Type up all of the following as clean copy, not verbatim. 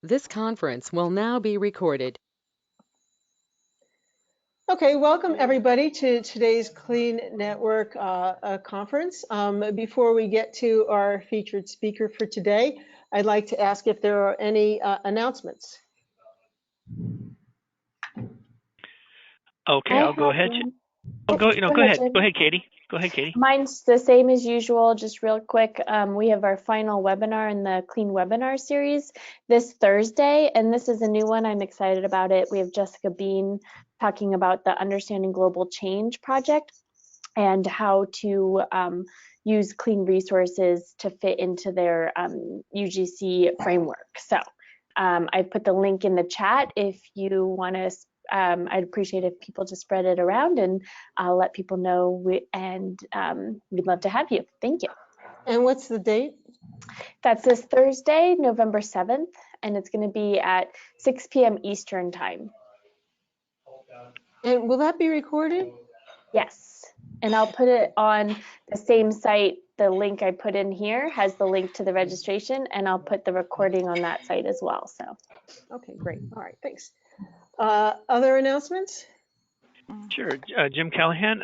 This conference will now be recorded. Okay, welcome everybody to today's Clean Network conference. Before we get to our featured speaker for today, I'd like to ask if there are any announcements. Okay, I'll go ahead. Go ahead, Katie. Go ahead, Katie. Mine's the same as usual, just real quick. We have our final webinar in the Clean Webinar series this Thursday, and this is a new one. I'm excited about it. We have Jessica Bean talking about the Understanding Global Change project and how to use clean resources to fit into their UGC framework. So I put the link in the chat if you want to. I'd appreciate if people just spread it around, and I'll let people know. We'd love to have you. Thank you. And what's the date? That's this Thursday, November 7th, and it's going to be at 6 p.m. Eastern time. And will that be recorded? Yes, and I'll put it on the same site. The link I put in here has the link to the registration, and I'll put the recording on that site as well. So. Okay, great. All right, thanks. Other announcements? Sure, Jim Callahan.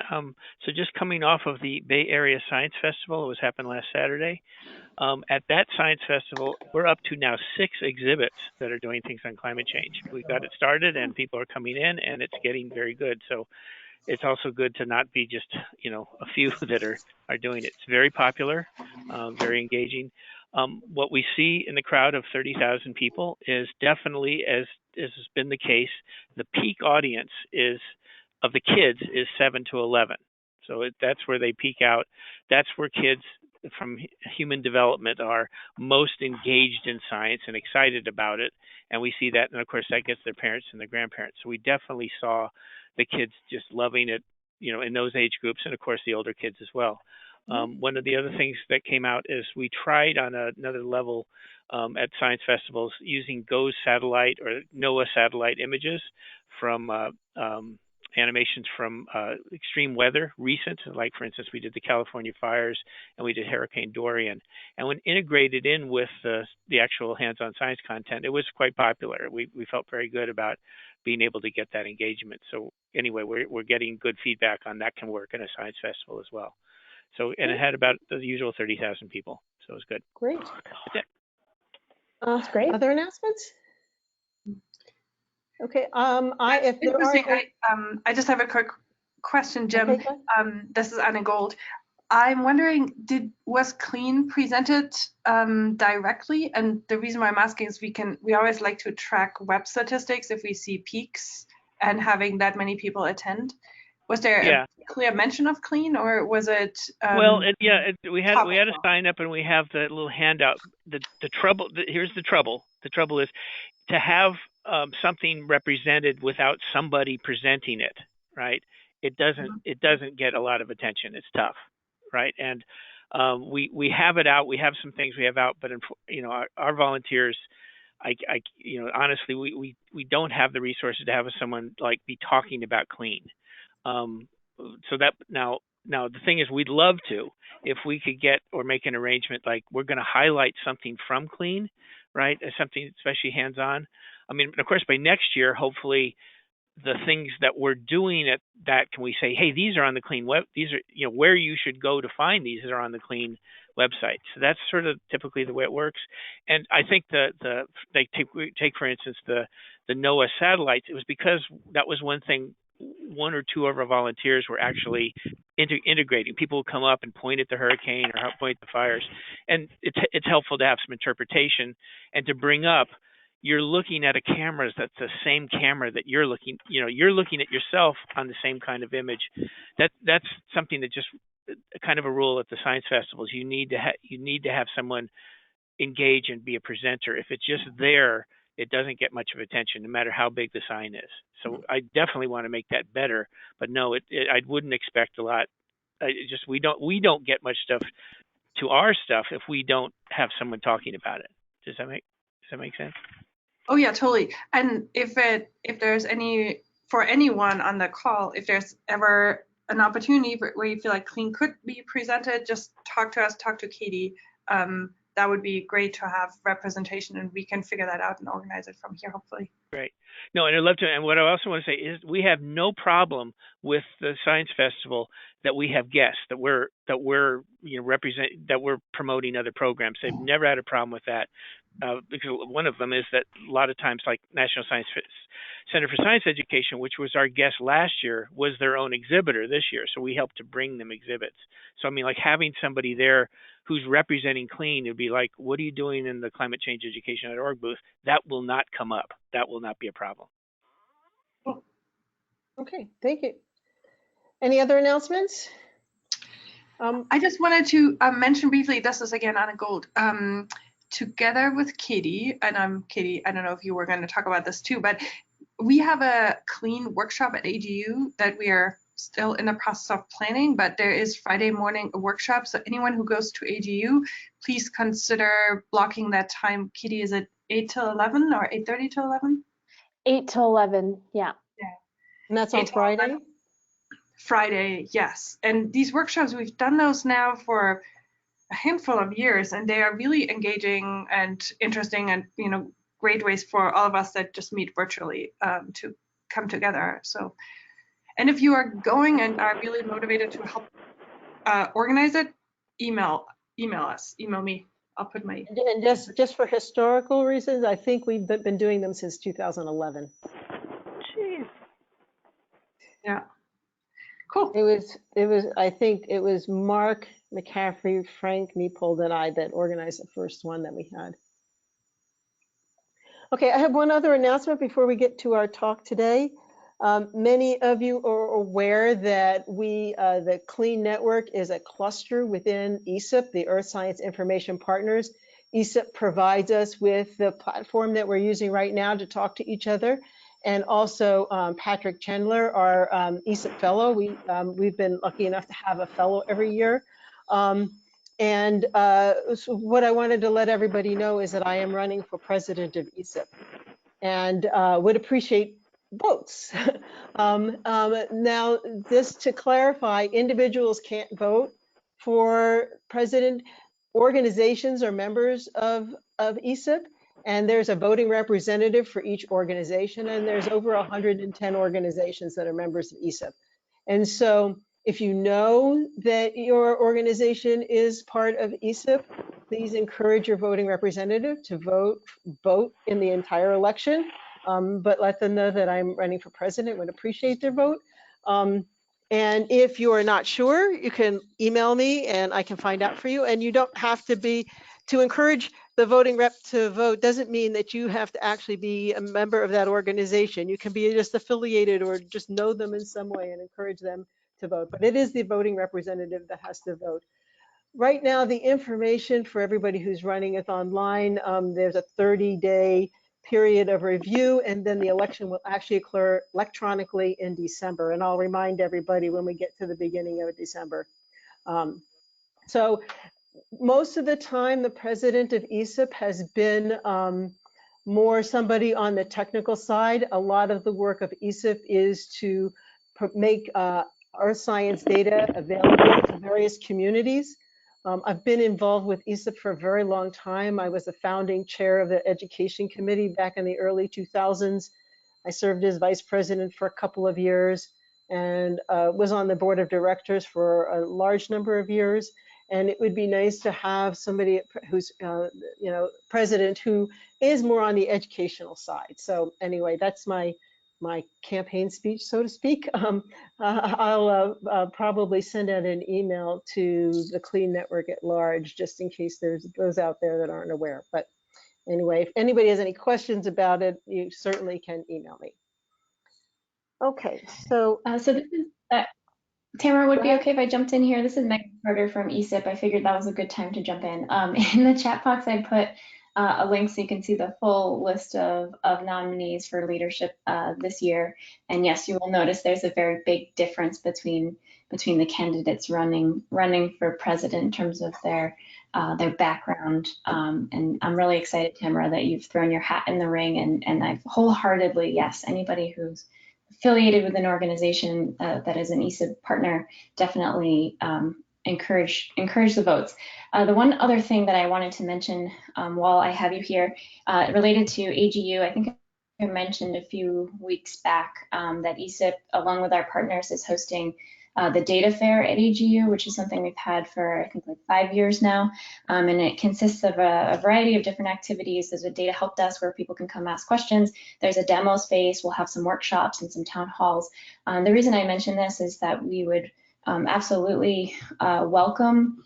So just coming off of the Bay Area Science Festival, it happened last Saturday. At that Science Festival, we're up to now 6 exhibits that are doing things on climate change. We got it started and people are coming in and it's getting very good. So it's also good to not be just, a few that are doing it. It's very popular, very engaging. What we see in the crowd of 30,000 people is definitely, as has been the case, the peak audience of the kids is 7 to 11. So that's where they peak out. That's where kids from human development are most engaged in science and excited about it. And we see that, and of course that gets their parents and their grandparents. So we definitely saw the kids just loving it, in those age groups, and of course the older kids as well. One of the other things that came out is we tried on another level at science festivals using GOES satellite or NOAA satellite images from animations from extreme weather recent, like for instance we did the California fires and we did Hurricane Dorian, and when integrated in with the actual hands-on science content, it was quite popular. We felt very good about being able to get that engagement. So anyway, we're getting good feedback on that can work in a science festival as well. So, and it had about the usual 30,000 people, so it was good. Great. That's great. Other announcements? Okay. I just have a quick question, Jim. Okay, this is Anna Gold. I'm wondering, was Clean presented directly? And the reason why I'm asking is we always like to track web statistics if we see peaks and having that many people attend. Was there a clear mention of Clean, or was it? We had a sign up, and we have the little handout. Here's the trouble. The trouble is to have something represented without somebody presenting it. Right? It doesn't get a lot of attention. It's tough, right? And we have it out. We have some things we have out, but our volunteers. Honestly, we don't have the resources to have someone be talking about Clean. So that now the thing is, we'd love to, if we could get or make an arrangement like we're going to highlight something from Clean, right? As something especially hands-on. I mean, of course, by next year, hopefully, the things that we're doing at that, can we say, hey, these are on the Clean web. These are where you should go to find these are on the Clean website. So that's sort of typically the way it works. And I think they take for instance the NOAA satellites. It was because that was one thing. 1 or 2 of our volunteers were actually integrating. People would come up and point at the hurricane or point at the fires, and it's helpful to have some interpretation and to bring up. You're looking at a camera that's the same camera that you're looking. You're looking at yourself on the same kind of image. That's something that just kind of a rule at the science festivals. You need to have someone engage and be a presenter. If it's just there, it doesn't get much of attention, no matter how big the sign is. So I definitely want to make that better. But no, I wouldn't expect a lot. We don't get much stuff to our stuff if we don't have someone talking about it. Does that make sense? Oh yeah, totally. And if there's for anyone on the call, if there's ever an opportunity where you feel like Clean could be presented, just talk to us, talk to Katie. that would be great to have representation, and we can figure that out and organize it from here, hopefully. Great. No, and I'd love to. And what I also want to say is, we have no problem with the science festival that we have guests that we're that we're promoting other programs. They've never had a problem with that, because one of them is that a lot of times, like National Science Center for Science Education, which was our guest last year, was their own exhibitor this year. So we helped to bring them exhibits. So I mean, like having somebody there who's representing CLEAN, it'd be like, what are you doing in the climatechangeeducation.org booth? That will not come up. That will not be a problem. Okay, thank you. Any other announcements? I just wanted to mention briefly, this is again Anna Gold, together with Katie, and Katie, I don't know if you were going to talk about this too, but we have a CLEAN workshop at AGU that we are still in the process of planning, but there is Friday morning a workshop. So anyone who goes to AGU, please consider blocking that time. Katie, is it 8 till 11 or 8:30 till 11? 8 till 11, yeah. And that's on Friday? Friday, yes. And these workshops, we've done those now for a handful of years, and they are really engaging and interesting, and great ways for all of us that just meet virtually to come together. So, and if you are going and are really motivated to help organize it, email us, email me. I'll put my. And just for historical reasons, I think we've been doing them since 2011. Jeez. Yeah. Cool. It was. I think it was Mark McCaffrey, Frank Neapold, and I that organized the first one that we had. Okay, I have one other announcement before we get to our talk today. Many of you are aware that the CLEAN network is a cluster within ESIP, the Earth Science Information Partners. ESIP provides us with the platform that we're using right now to talk to each other. And also Patrick Chandler, our ESIP fellow. We've been lucky enough to have a fellow every year. So what I wanted to let everybody know is that I am running for president of ESIP, and would appreciate votes. Now, just to clarify, individuals can't vote for president. Organizations are members of ESIP, and there's a voting representative for each organization, and there's over 110 organizations that are members of ESIP. And so if you know that your organization is part of ESIP, please encourage your voting representative to vote in the entire election, but let them know that I'm running for president. Would appreciate their vote. And if you are not sure, you can email me and I can find out for you. And you don't have to encourage the voting rep to vote doesn't mean that you have to actually be a member of that organization. You can be just affiliated or just know them in some way and encourage them to vote. But it is the voting representative that has to vote. Right now, the information for everybody who's running is online. There's a 30-day period of review, and then the election will actually occur electronically in December. And I'll remind everybody when we get to the beginning of December. So most of the time, the president of ESIP has been more somebody on the technical side. A lot of the work of ESIP is to make earth science data available to various communities. I've been involved with ESIP for a very long time. I was the founding chair of the education committee back in the early 2000s. I served as vice president for a couple of years and was on the board of directors for a large number of years. And it would be nice to have somebody who's, president who is more on the educational side. So anyway, that's my campaign speech, so to speak. I'll probably send out an email to the CLEAN network at large, just in case there's those out there that aren't aware. But anyway, if anybody has any questions about it, you certainly can email me. Okay, so. So this is, Tamara, would it be okay if I jumped in here? This is Megan Carter from ESIP. I figured that was a good time to jump in. In the chat box, I put a link so you can see the full list of nominees for leadership this year. And yes, you will notice there's a very big difference between the candidates running for president in terms of their background. And I'm really excited, Tamara, that you've thrown your hat in the ring. And I've wholeheartedly, yes, anybody who's affiliated with an organization that is an ESIP partner, definitely encourage the votes. The one other thing that I wanted to mention while I have you here, related to AGU, I think I mentioned a few weeks back that ESIP, along with our partners, is hosting the data fair at AGU, which is something we've had for I think like 5 years now, and it consists of a variety of different activities. There's a data help desk where people can come ask questions. There's a demo space. We'll have some workshops and some town halls. The reason I mention this is that we would absolutely welcome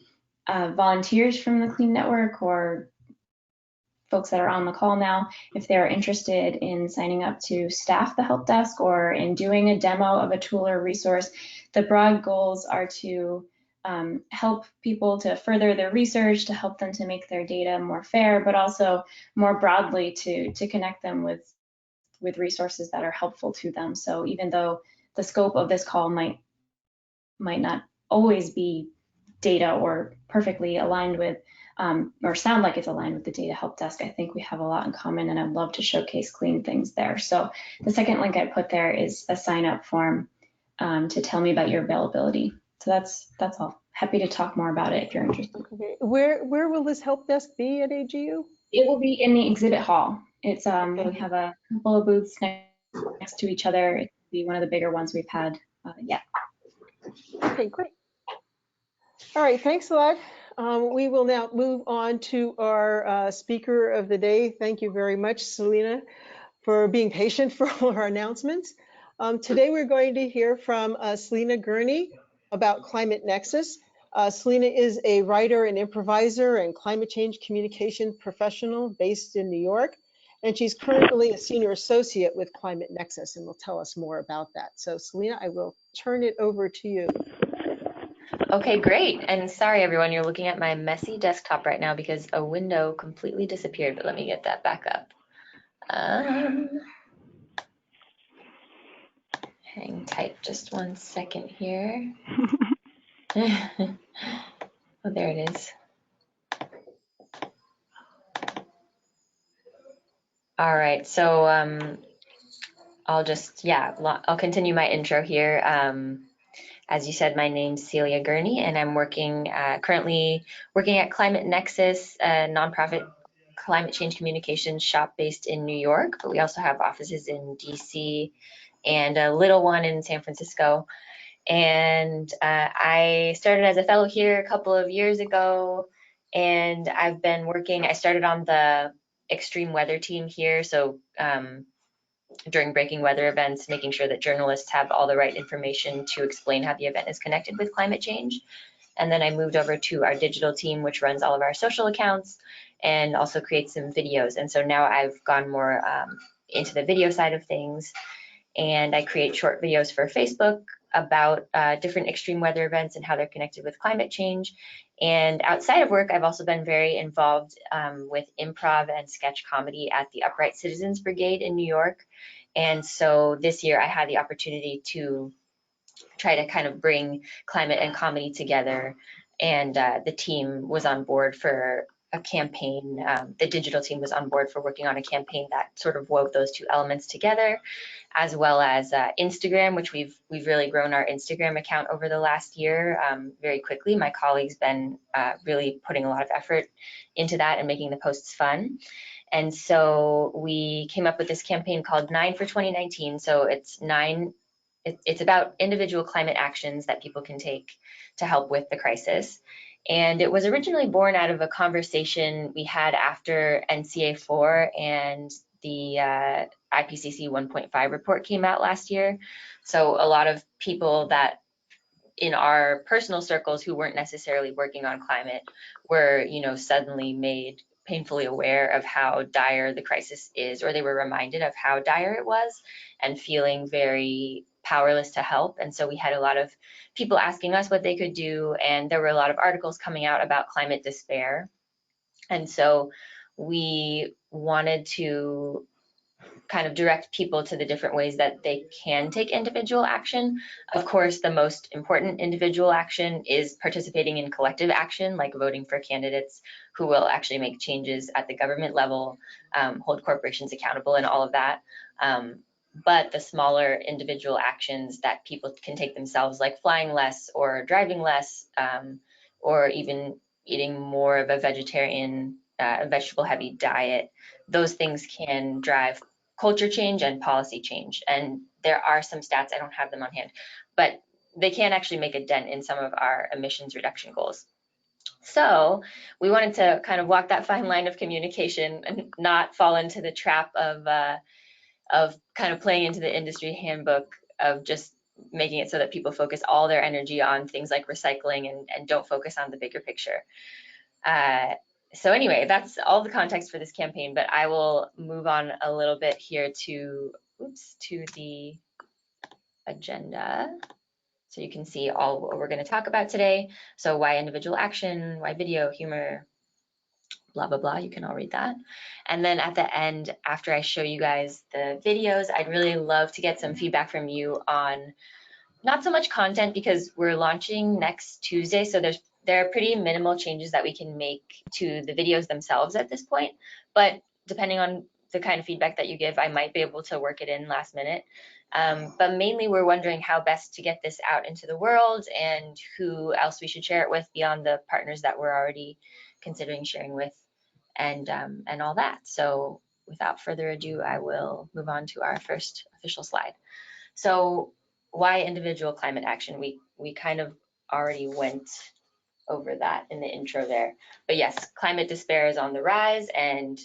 volunteers from the Clean Network or folks that are on the call now, if they're interested in signing up to staff the help desk or in doing a demo of a tool or resource. The broad goals are to help people to further their research, to help them to make their data more fair, but also more broadly to connect them with resources that are helpful to them. So even though the scope of this call might not always be data or perfectly aligned with or sound like it's aligned with the data help desk, I think we have a lot in common, and I'd love to showcase clean things there. So the second link I put there is a sign up form to tell me about your availability. So that's all. Happy to talk more about it if you're interested. Okay. Where will this help desk be at AGU? It will be in the exhibit hall. It's we have a couple of booths next to each other. It will be one of the bigger ones we've had yet. Okay, great. All right, thanks a lot. We will now move on to our speaker of the day. Thank you very much, Celia, for being patient for all our announcements. Today we're going to hear from Celia Gurney about Climate Nexus. Celia is a writer and improviser and climate change communication professional based in New York, and she's currently a senior associate with Climate Nexus, and will tell us more about that. So Celia, I will turn it over to you. Okay, great. And sorry, everyone, you're looking at my messy desktop right now because a window completely disappeared, but let me get that back up. Hang tight just 1 second here. Oh, there it is. All right, so I'll continue my intro here. As you said, my name's Celia Gurney, and I'm currently working at Climate Nexus, a nonprofit climate change communications shop based in New York, but we also have offices in DC and a little one in San Francisco. And I started as a fellow here a couple of years ago, and I've been working. I started on the extreme weather team here, so during breaking weather events, making sure that journalists have all the right information to explain how the event is connected with climate change. And then I moved over to our digital team, which runs all of our social accounts and also creates some videos. And so now I've gone more into the video side of things, and I create short videos for Facebook about different extreme weather events and how they're connected with climate change. And outside of work, I've also been very involved with improv and sketch comedy at the Upright Citizens Brigade in New York. And so this year I had the opportunity to try to kind of bring climate and comedy together. And the team was on board for a campaign. The digital team was on board for working on a campaign that sort of wove those two elements together, as well as Instagram, which we've really grown our Instagram account over the last year very quickly. My colleague's been really putting a lot of effort into that and making the posts fun. And so we came up with this campaign called 9 for 2019. So it's about individual climate actions that people can take to help with the crisis. And it was originally born out of a conversation we had after NCA 4 and the IPCC 1.5 report came out last year. So a lot of people that in our personal circles who weren't necessarily working on climate were, suddenly made painfully aware of how dire the crisis is, or they were reminded of how dire it was and feeling very powerless to help. And so we had a lot of people asking us what they could do, and there were a lot of articles coming out about climate despair. And so we wanted to kind of direct people to the different ways that they can take individual action. Of course, the most important individual action is participating in collective action, like voting for candidates who will actually make changes at the government level, hold corporations accountable and all of that. But the smaller individual actions that people can take themselves, like flying less or driving less, or even eating more of a vegetarian, vegetable heavy diet, those things can drive culture change and policy change. And there are some stats, I don't have them on hand, but they can actually make a dent in some of our emissions reduction goals. So we wanted to kind of walk that fine line of communication and not fall into the trap of kind of playing into the industry handbook of just making it so that people focus all their energy on things like recycling and don't focus on the bigger picture. So anyway, that's all the context for this campaign, but I will move on a little bit here to the agenda. So you can see all what we're going to talk about today. So why individual action, why video, humor, blah, blah, blah. You can all read that. And then at the end, after I show you guys the videos, I'd really love to get some feedback from you on not so much content, because we're launching next Tuesday. So there are pretty minimal changes that we can make to the videos themselves at this point. But depending on the kind of feedback that you give, I might be able to work it in last minute. But mainly we're wondering how best to get this out into the world and who else we should share it with beyond the partners that we're already considering sharing with, and all that. So without further ado, I will move on to our first official slide. So why individual climate action? We kind of already went over that in the intro there. But yes, climate despair is on the rise, and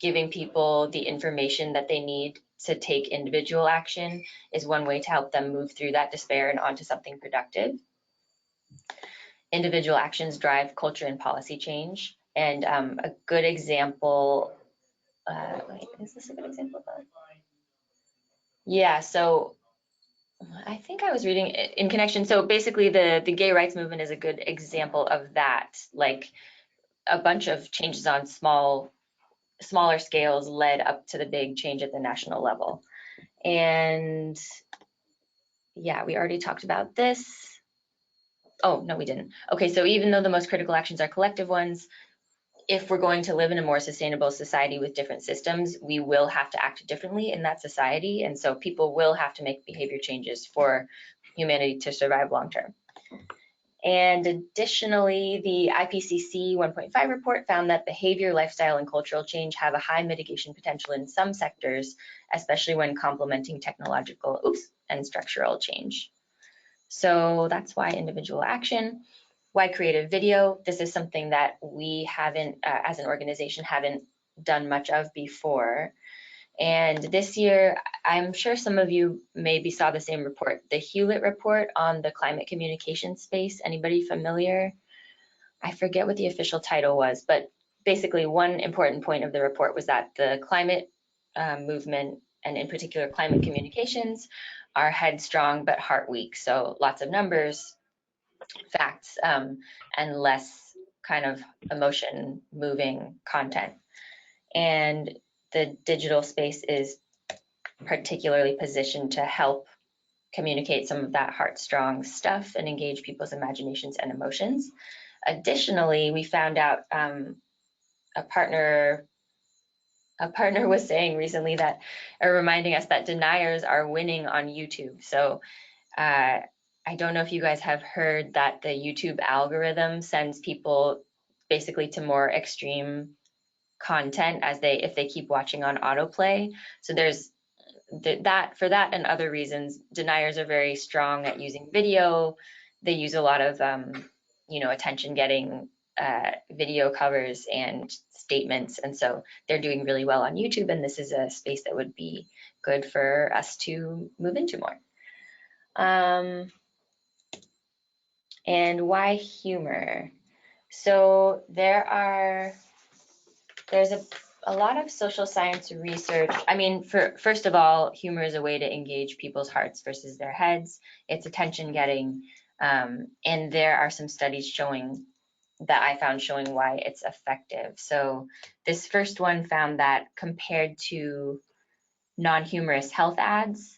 giving people the information that they need to take individual action is one way to help them move through that despair and onto something productive. Individual actions drive culture and policy change. And a good example, wait, is this a good example? Yeah, so I think I was reading in connection. So basically the gay rights movement is a good example of that. Like a bunch of changes on smaller scales led up to the big change at the national level. And yeah, we already talked about this. Oh, no, we didn't. Okay, so even though the most critical actions are collective ones, if we're going to live in a more sustainable society with different systems, we will have to act differently in that society. And so people will have to make behavior changes for humanity to survive long term. And additionally, the IPCC 1.5 report found that behavior, lifestyle, and cultural change have a high mitigation potential in some sectors, especially when complementing technological and structural change. So that's why individual action. Why creative video? This is something that we haven't, as an organization, haven't done much of before. And this year, I'm sure some of you maybe saw the same report, the Hewlett report on the climate communication space. Anybody familiar? I forget what the official title was, but basically one important point of the report was that the climate movement, and in particular climate communications, are headstrong but heart weak. So lots of numbers, facts, and less kind of emotion moving content. And the digital space is particularly positioned to help communicate some of that heart-strong stuff and engage people's imaginations and emotions. Additionally, we found out a partner was saying recently that, or reminding us that deniers are winning on YouTube. So I don't know if you guys have heard that the YouTube algorithm sends people basically to more extreme content if they keep watching on autoplay. So there's that, for that and other reasons, deniers are very strong at using video. They use a lot of attention getting video covers and statements, and so they're doing really well on YouTube, and this is a space that would be good for us to move into more. And why humor? So there's a lot of social science research. I mean, first of all, humor is a way to engage people's hearts versus their heads. It's attention getting, and there are some studies that I found showing why it's effective. So this first one found that compared to non-humorous health ads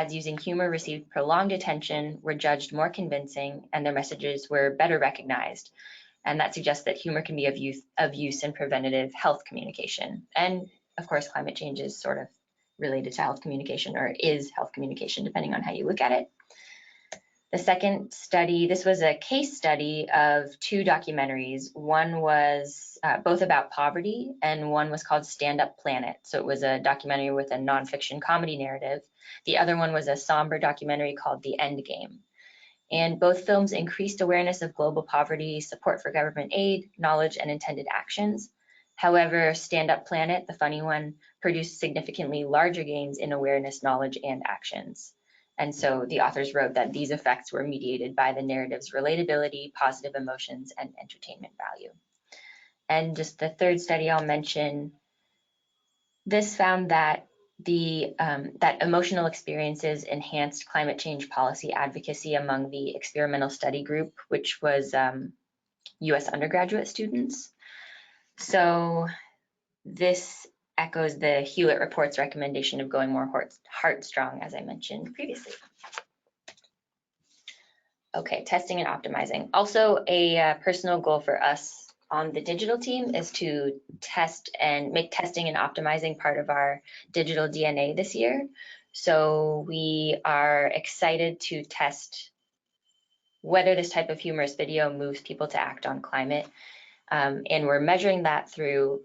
using humor received prolonged attention, were judged more convincing, and their messages were better recognized. And that suggests that humor can be of use in preventative health communication. And of course, climate change is sort of related to health communication, or is health communication, depending on how you look at it. The second study, this was a case study of 2 documentaries. One was both about poverty, and one was called Stand Up Planet. So it was a documentary with a nonfiction comedy narrative. The other one was a somber documentary called The End Game. And both films increased awareness of global poverty, support for government aid, knowledge, and intended actions. However, Stand Up Planet, the funny one, produced significantly larger gains in awareness, knowledge, and actions. And so the authors wrote that these effects were mediated by the narrative's relatability, positive emotions, and entertainment value. And just the third study I'll mention, this found that that emotional experiences enhanced climate change policy advocacy among the experimental study group, which was US undergraduate students. So this echoes the Hewlett Report's recommendation of going more heart-strong, as I mentioned previously. Okay, testing and optimizing. Also, a personal goal for us on the digital team is to test and make testing and optimizing part of our digital DNA this year. So we are excited to test whether this type of humorous video moves people to act on climate. And we're measuring that through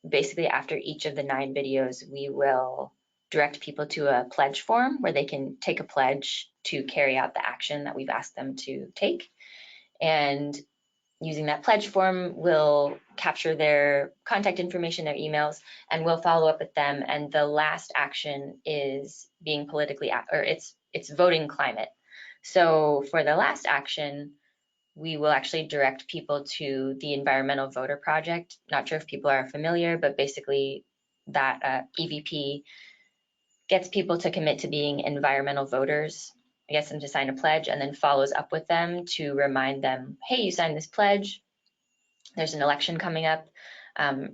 basically after each of the 9 videos, we will direct people to a pledge form where they can take a pledge to carry out the action that we've asked them to take. And using that pledge form, we'll capture their contact information, their emails, and we'll follow up with them. And the last action is being politically, or it's voting climate. So for the last action, we will actually direct people to the Environmental Voter Project. Not sure if people are familiar, but basically that EVP gets people to commit to being environmental voters, gets them to sign a pledge, and then follows up with them to remind them, hey, you signed this pledge, there's an election coming up.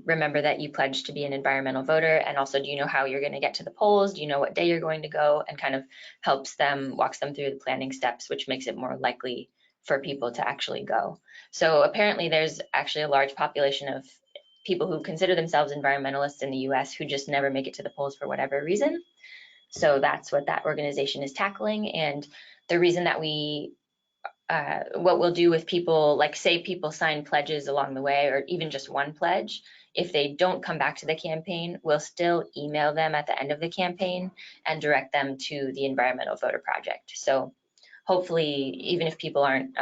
Remember that you pledged to be an environmental voter, and also, do you know how you're going to get to the polls? Do you know what day you're going to go? And kind of walks them through the planning steps, which makes it more likely for people to actually go. So apparently there's actually a large population of people who consider themselves environmentalists in the US who just never make it to the polls for whatever reason. So that's what that organization is tackling. And the reason that what we'll do with people, like say people sign pledges along the way, or even just one pledge, if they don't come back to the campaign, we'll still email them at the end of the campaign and direct them to the Environmental Voter Project. So hopefully, even if people aren't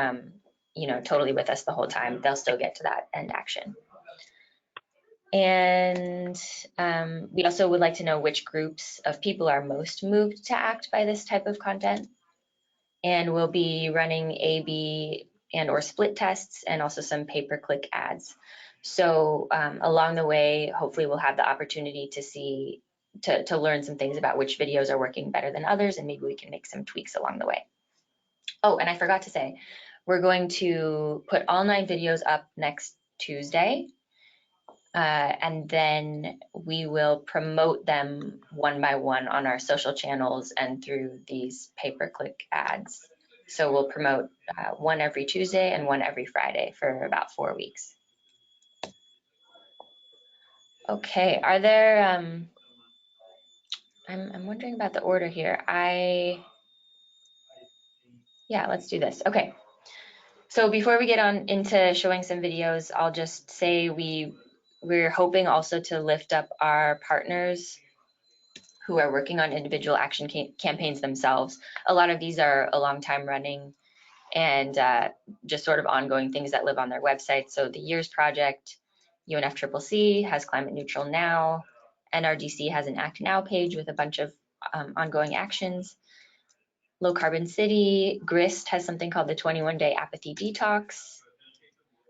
totally with us the whole time, they'll still get to that end action. And we also would like to know which groups of people are most moved to act by this type of content. And we'll be running A/B and or split tests, and also some pay-per-click ads. So along the way, hopefully we'll have the opportunity to learn some things about which videos are working better than others, and maybe we can make some tweaks along the way. Oh, and I forgot to say, we're going to put all 9 videos up next Tuesday. And then we will promote them one by one on our social channels and through these pay-per-click ads. So we'll promote one every Tuesday and one every Friday for about 4 weeks. Okay, are there, I'm wondering about the order here. Yeah, let's do this. Okay, so before we get on into showing some videos, I'll just say we're hoping also to lift up our partners who are working on individual action campaigns themselves. A lot of these are a long time running and just sort of ongoing things that live on their website. So the Years Project, UNFCCC has Climate Neutral Now, NRDC has an Act Now page with a bunch of ongoing actions. Low Carbon City, GRIST has something called the 21-Day Apathy Detox.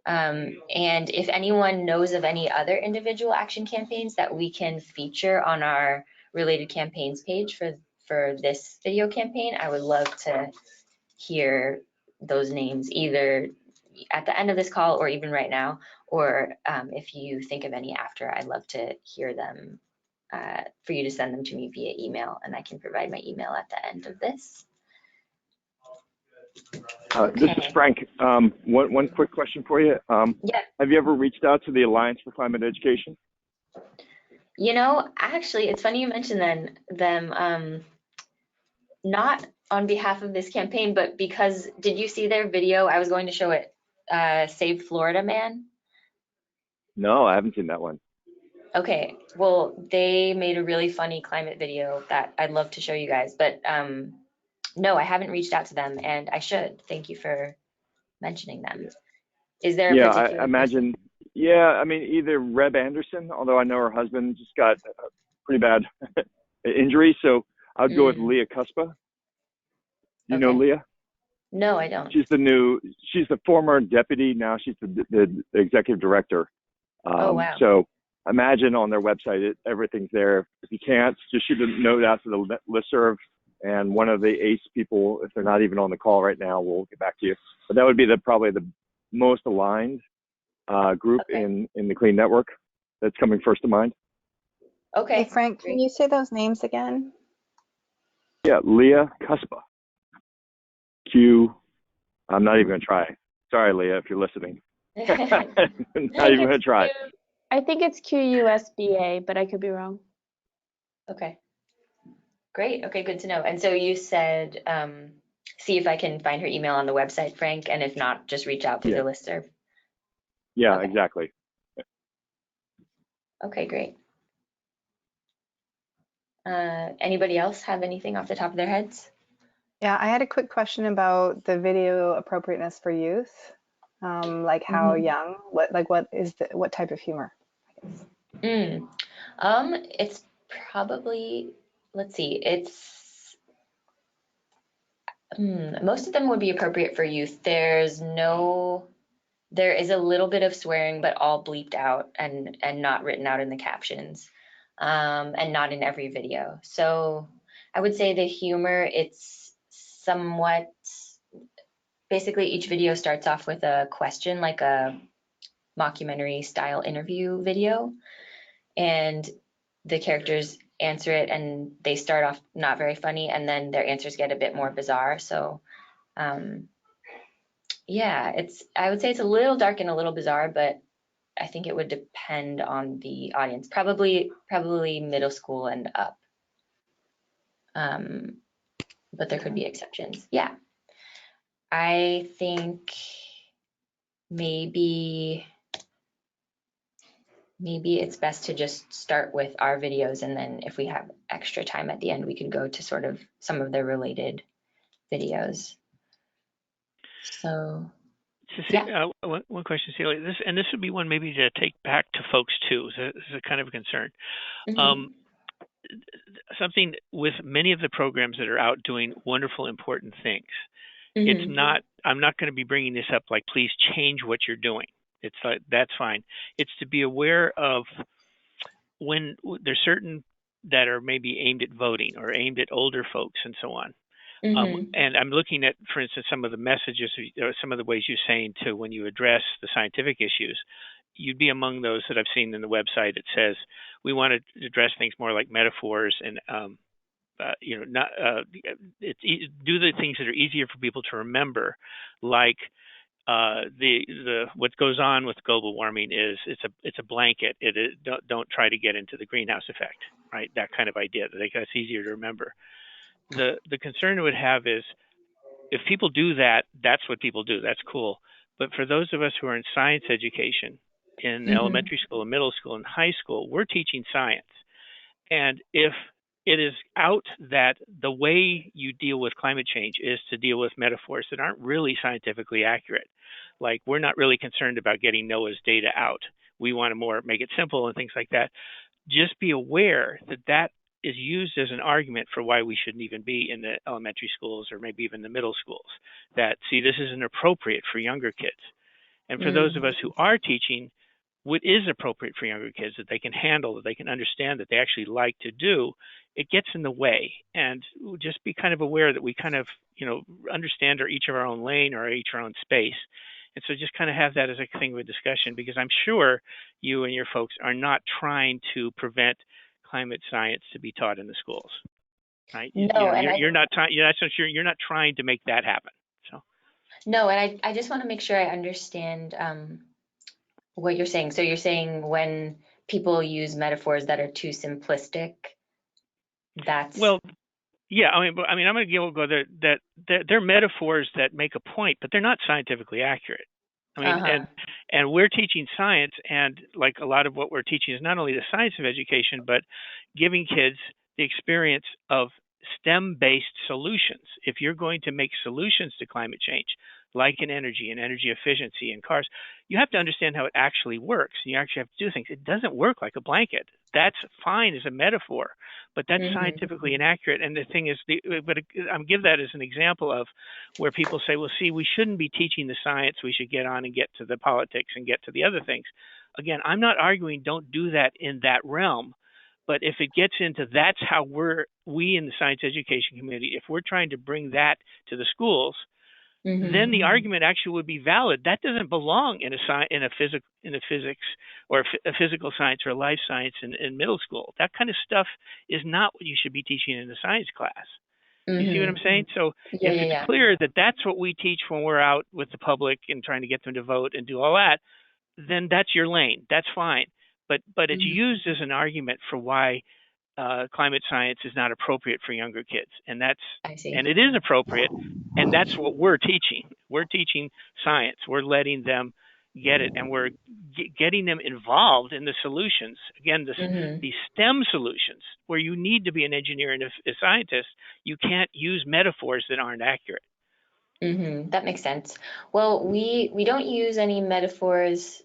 And if anyone knows of any other individual action campaigns that we can feature on our related campaigns page for this video campaign, I would love to hear those names either at the end of this call or even right now, or if you think of any after, I'd love to hear them, for you to send them to me via email, and I can provide my email at the end of this. This is Frank. One quick question for you. Yeah. Have you ever reached out to the Alliance for Climate Education? Actually, it's funny you mentioned them. Not on behalf of this campaign, but because, did you see their video? I was going to show it, Save Florida Man. No, I haven't seen that one. Okay, well, they made a really funny climate video that I'd love to show you guys, but no, I haven't reached out to them, and I should. Thank you for mentioning them. Is there a Yeah, particular I imagine. Yeah, I mean, either Reb Anderson, although I know her husband just got a pretty bad injury, so I'd go with Leah Cuspa. You know Leah? No, I don't. She's the former deputy. Now she's the executive director. Oh, wow. So imagine on their website, everything's there. If you can't, just shoot a note out to the listserv, and one of the ACE people, if they're not even on the call right now, will get back to you. But that would be probably the most aligned group in the Clean Network that's coming first to mind. Okay. Hey, Frank, can you say those names again? Yeah, Leah Cuspa. I'm not even going to try. Sorry, Leah, if you're listening. Not even going to try. I think it's QUSBA, but I could be wrong. Okay. Great. Okay, good to know. And so you said, see if I can find her email on the website, Frank, and if not, just reach out through the listserv. Yeah, okay. Exactly. Okay, great. Anybody else have anything off the top of their heads? Yeah, I had a quick question about the video appropriateness for youth. Like how young? What type of humor? It's probably, let's see, it's most of them would be appropriate for youth. There is a little bit of swearing, but all bleeped out and not written out in the captions, and not in every video. So I would say the humor, it's somewhat, basically each video starts off with a question, like a mockumentary style interview video, and the characters answer it, and they start off not very funny, and then their answers get a bit more bizarre. So yeah, I would say it's a little dark and a little bizarre, but I think it would depend on the audience. Probably middle school and up. But there could be exceptions. Yeah. I think maybe it's best to just start with our videos, and then if we have extra time at the end, we could go to sort of some of the related videos. So yeah. One question, Celia. This would be one maybe to take back to folks too. So this is a kind of a concern. Something with many of the programs that are out doing wonderful, important things. It's not. I'm not going to be bringing this up like, please change what you're doing. It's like, that's fine. It's to be aware of when there's certain that are maybe aimed at voting or aimed at older folks and so on. And I'm looking at, for instance, some of the messages, or some of the ways you're saying to when you address the scientific issues, you'd be among those that I've seen in the website. It says we want to address things more like metaphors and do the things that are easier for people to remember, like the what goes on with global warming is it's a blanket. Don't try to get into the greenhouse effect, right? That kind of idea. That's easier to remember. The concern I would have is if people do that, that's what people do. That's cool. But for those of us who are in science education in elementary school and middle school and high school, we're teaching science. And if it is out that the way you deal with climate change is to deal with metaphors that aren't really scientifically accurate, like we're not really concerned about getting NOAA's data out. We want to more make it simple and things like that. Just be aware that that is used as an argument for why we shouldn't even be in the elementary schools or maybe even the middle schools. That, see, this isn't appropriate for younger kids. And for those of us who are teaching, what is appropriate for younger kids that they can handle, that they can understand, that they actually like to do, it gets in the way. And just be kind of aware that we kind of, understand each of our own lane or each our own space. And so just kind of have that as a thing of a discussion, because I'm sure you and your folks are not trying to prevent climate science to be taught in the schools, right? No, you're not trying to make that happen. So no, and I just want to make sure I understand what you're saying. So you're saying when people use metaphors that are too simplistic, that's Yeah, I'm going to go there that they're metaphors that make a point, but they're not scientifically accurate. And we're teaching science, and like a lot of what we're teaching is not only the science of education, but giving kids the experience of STEM-based solutions. If you're going to make solutions to climate change, like in energy and energy efficiency in cars, you have to understand how it actually works. You actually have to do things. It doesn't work like a blanket. That's fine as a metaphor, but that's scientifically inaccurate. And the thing is, I'm give that as an example of where people say, well, see, we shouldn't be teaching the science. We should get on and get to the politics and get to the other things. Again, I'm not arguing don't do that in that realm. But if it gets into that's how we in the science education community, if we're trying to bring that to the schools, then the argument actually would be valid. That doesn't belong in a physics or a physical science or a life science in middle school. That kind of stuff is not what you should be teaching in a science class. You see what I'm saying? So if it's clear that that's what we teach when we're out with the public and trying to get them to vote and do all that, then that's your lane. That's fine. But it's used as an argument for why climate science is not appropriate for younger kids, and it is appropriate, and that's what we're teaching. We're teaching science. We're letting them get it, and we're getting them involved in the solutions. Again, the STEM solutions, where you need to be an engineer and a scientist. You can't use metaphors that aren't accurate. That makes sense. Well, we don't use any metaphors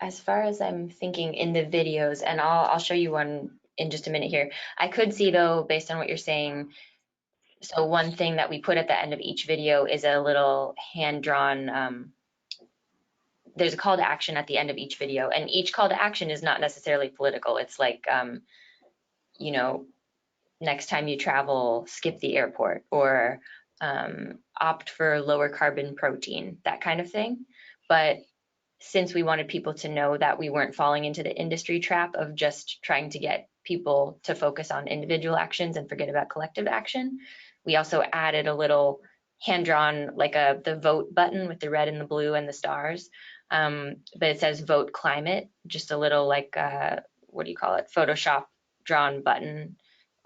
as far as I'm thinking in the videos, and I'll show you one in just a minute here. I could see though, based on what you're saying, so one thing that we put at the end of each video is a little hand-drawn, there's a call to action at the end of each video, and each call to action is not necessarily political. It's like, you know, next time you travel, skip the airport, or opt for lower carbon protein, that kind of thing. But since we wanted people to know that we weren't falling into the industry trap of just trying to get people to focus on individual actions and forget about collective action, we also added a little hand-drawn, like the vote button with the red and the blue and the stars. But it says vote climate, just a little like, what do you call it? Photoshop drawn button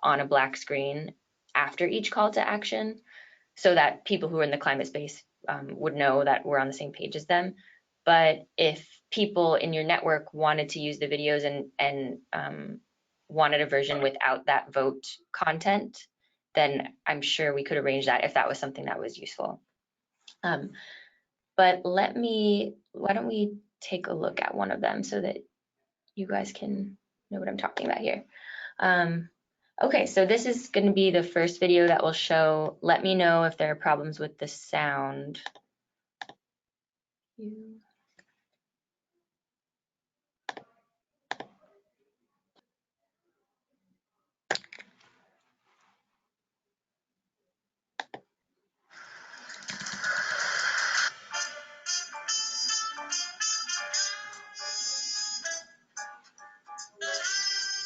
on a black screen after each call to action, so that people who are in the climate space would know that we're on the same page as them. But if people in your network wanted to use the videos and wanted a version without that vote content, then I'm sure we could arrange that if that was something that was useful. But why don't we take a look at one of them so that you guys can know what I'm talking about here. Okay, so this is going to be the first video that will show. Let me know if there are problems with the sound.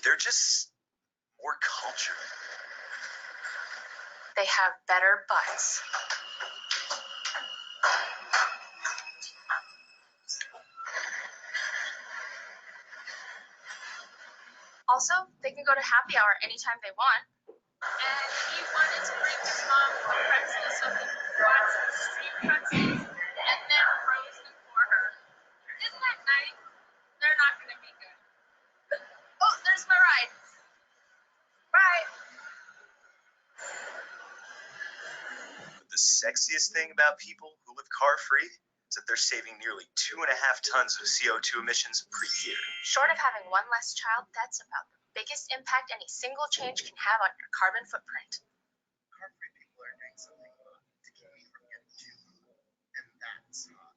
They're just more cultured. They have better butts. Also, they can go to happy hour anytime they want. And he wanted to bring his mom a pretzel, so he bought some street pretzels and then froze them for her. Isn't that nice? They're not going to be good. Oh, there's my ride. Bye. But the sexiest thing about people who live car-free is that they're saving nearly 2.5 tons of CO2 emissions per year. Short of having one less child, that's about the biggest impact any single change can have on your carbon footprint. Car-free people are doing something to keep me from getting too cool, and that's not.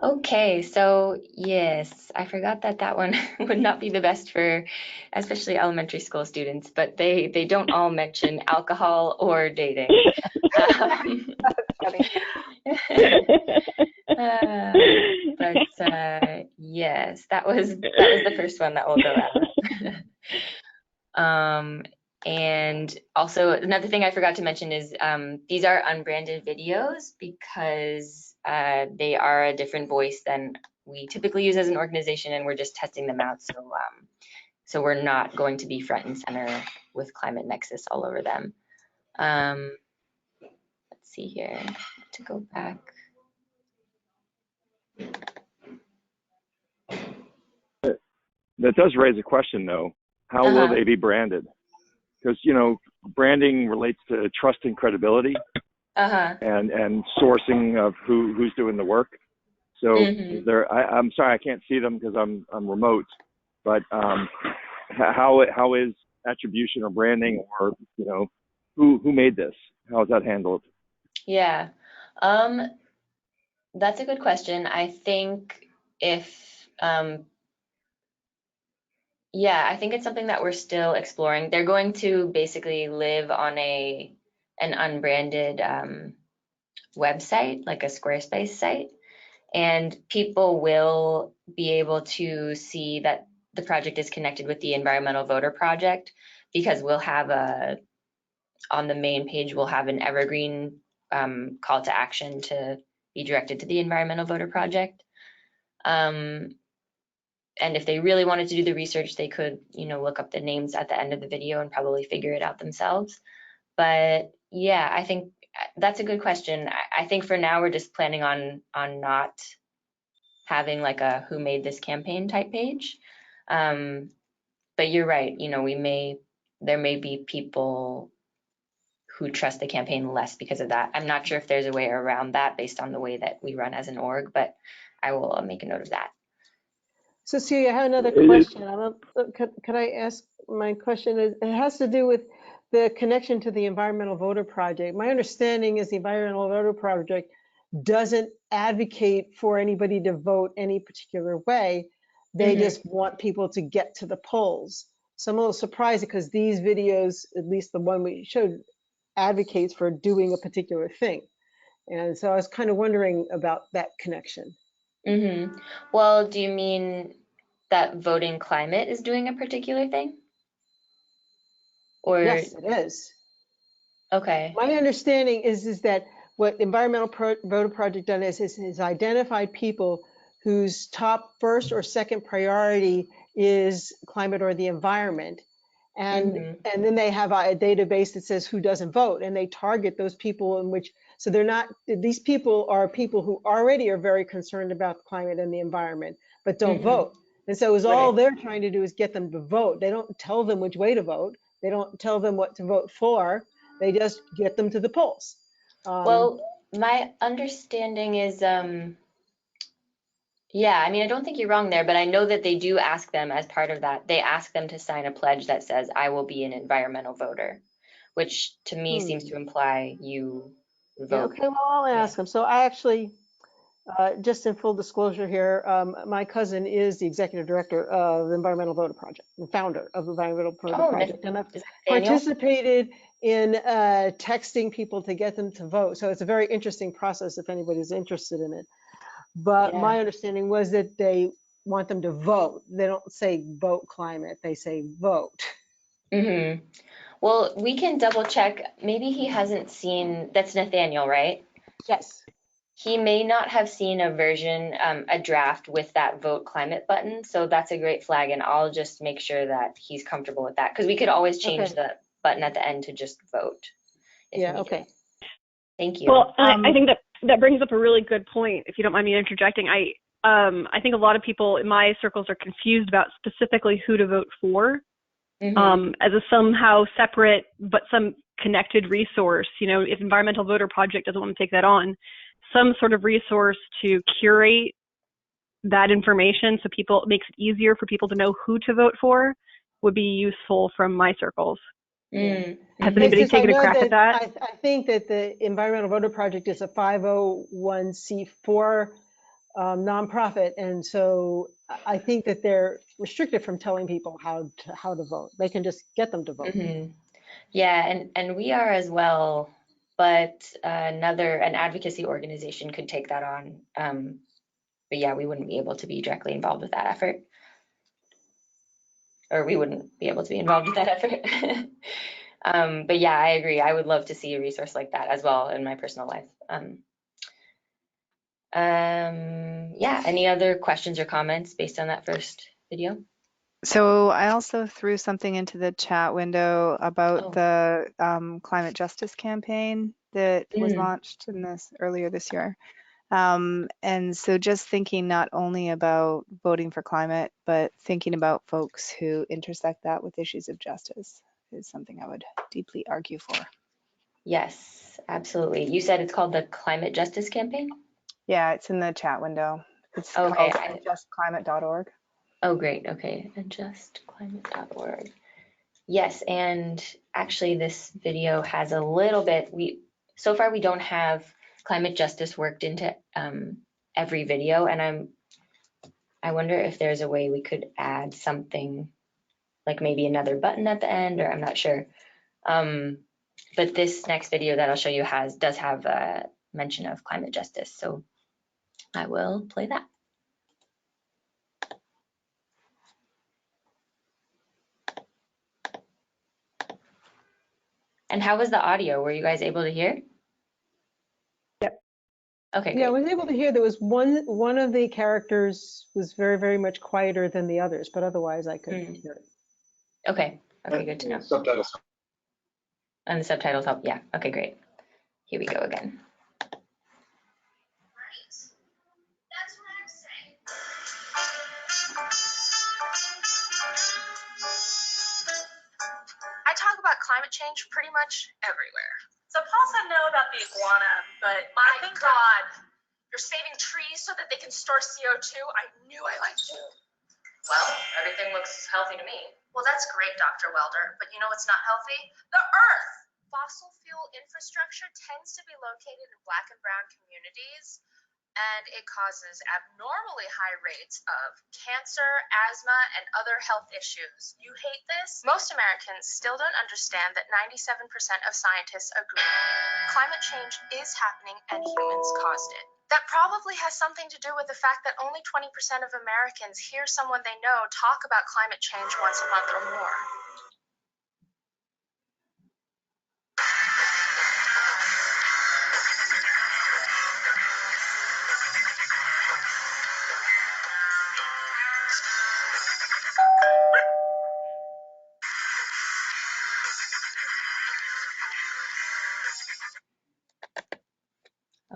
Okay, so yes, I forgot that one would not be the best for especially elementary school students, but they don't all mention alcohol or dating. But yes, that was the first one that will go out. And also another thing I forgot to mention is these are unbranded videos because they are a different voice than we typically use as an organization, and we're just testing them out. So we're not going to be front and center with Climate Nexus all over them. Let's see here, to go back. That does raise a question, though. How will they be branded? Because, you know, branding relates to trust and credibility and sourcing of who's doing the work. So I'm sorry, I can't see them because I'm remote, but how is attribution or branding, or, you know, who made this? How is that handled? Yeah, that's a good question. I think I think it's something that we're still exploring. They're going to basically live on an unbranded website, like a Squarespace site, and people will be able to see that the project is connected with the Environmental Voter Project, because we'll have on the main page, we'll have an evergreen call to action to be directed to the Environmental Voter Project. And if they really wanted to do the research, they could, you know, look up the names at the end of the video and probably figure it out themselves. But yeah, I think that's a good question. I think for now we're just planning on not having like a who made this campaign type page. But you're right, you know, there may be people who trust the campaign less because of that. I'm not sure if there's a way around that based on the way that we run as an org, but I will make a note of that. So Celia, I have another question. Could I ask my question? It has to do with the connection to the Environmental Voter Project. My understanding is the Environmental Voter Project doesn't advocate for anybody to vote any particular way. They just want people to get to the polls. So I'm a little surprised because these videos, at least the one we showed, advocates for doing a particular thing. And so I was kind of wondering about that connection. Well, do you mean that Voting Climate is doing a particular thing? Or yes, it is. Okay. My understanding is that what Environmental Voter Project done is identified people whose top first or second priority is climate or the environment. And then they have a database that says who doesn't vote, and they target those people in which, so they're not, these people are people who already are very concerned about climate and the environment, but don't vote. And so all they're trying to do is get them to vote. They don't tell them which way to vote. They don't tell them what to vote for. They just get them to the polls. Well, my understanding is, yeah, I mean, I don't think you're wrong there, but I know that they do ask them as part of that. They ask them to sign a pledge that says, I will be an environmental voter, which to me seems to imply you vote. Yeah, okay, well, I'll ask them. So I actually, just in full disclosure here, my cousin is the executive director of the Environmental Voter Project, the founder of the Environmental Voter Project. And I've participated in texting people to get them to vote. So it's a very interesting process if anybody's interested in it. But my understanding was that they want them to vote. They don't say vote climate, they say vote. Well, we can double check. Maybe he hasn't seen, that's Nathaniel, right? Yes. He may not have seen a version, a draft with that vote climate button. So that's a great flag. And I'll just make sure that he's comfortable with that, because we could always change the button at the end to just vote. Yeah, okay. Thank you. Well, I think that brings up a really good point, if you don't mind me interjecting. I think a lot of people in my circles are confused about specifically who to vote for as a somehow separate but some connected resource. You know, if Environmental Voter Project doesn't want to take that on, some sort of resource to curate that information so it makes it easier for people to know who to vote for would be useful from my circles. Has anybody taken a crack at that? I think that the Environmental Voter Project is a 501c4 nonprofit, and so I think that they're restricted from telling people how to vote. They can just get them to vote. Yeah, and we are as well, but an advocacy organization could take that on. But yeah, we wouldn't be able to be directly involved with that effort. or we wouldn't be able to be involved with that effort. But yeah, I agree. I would love to see a resource like that as well in my personal life. Yeah, any other questions or comments based on that first video? So I also threw something into the chat window about the climate justice campaign that was launched earlier this year. And so just thinking not only about voting for climate, but thinking about folks who intersect that with issues of justice is something I would deeply argue for. Yes, absolutely. You said it's called the Climate Justice Campaign? Yeah, it's in the chat window. It's okay. called adjustclimate.org. Oh, great. Okay, adjustclimate.org. Yes, and actually this video has a little bit, so far we don't have climate justice worked into every video, and I wonder if there's a way we could add something like maybe another button at the end, or I'm not sure. But this next video that I'll show you does have a mention of climate justice, so I will play that. And how was the audio? Were you guys able to hear? Yep. Okay, great. Yeah, I was able to hear there was one of the characters was very, very much quieter than the others, but otherwise I could hear it. Okay, good to know. Subtitles. And the subtitles help, yeah, okay, great. Here we go again. I talk about climate change pretty much everywhere. So Paul said no about the iguana, but my God, you're saving trees so that they can store CO2. I knew I liked you. Well, everything looks healthy to me. Well, that's great, Dr. Welder, but you know what's not healthy? The Earth! Fossil fuel infrastructure tends to be located in Black and brown communities, and it causes abnormally high rates of cancer, asthma, and other health issues. You hate this? Most Americans still don't understand that 97% of scientists agree. Climate change is happening and humans caused it. That probably has something to do with the fact that only 20% of Americans hear someone they know talk about climate change once a month or more.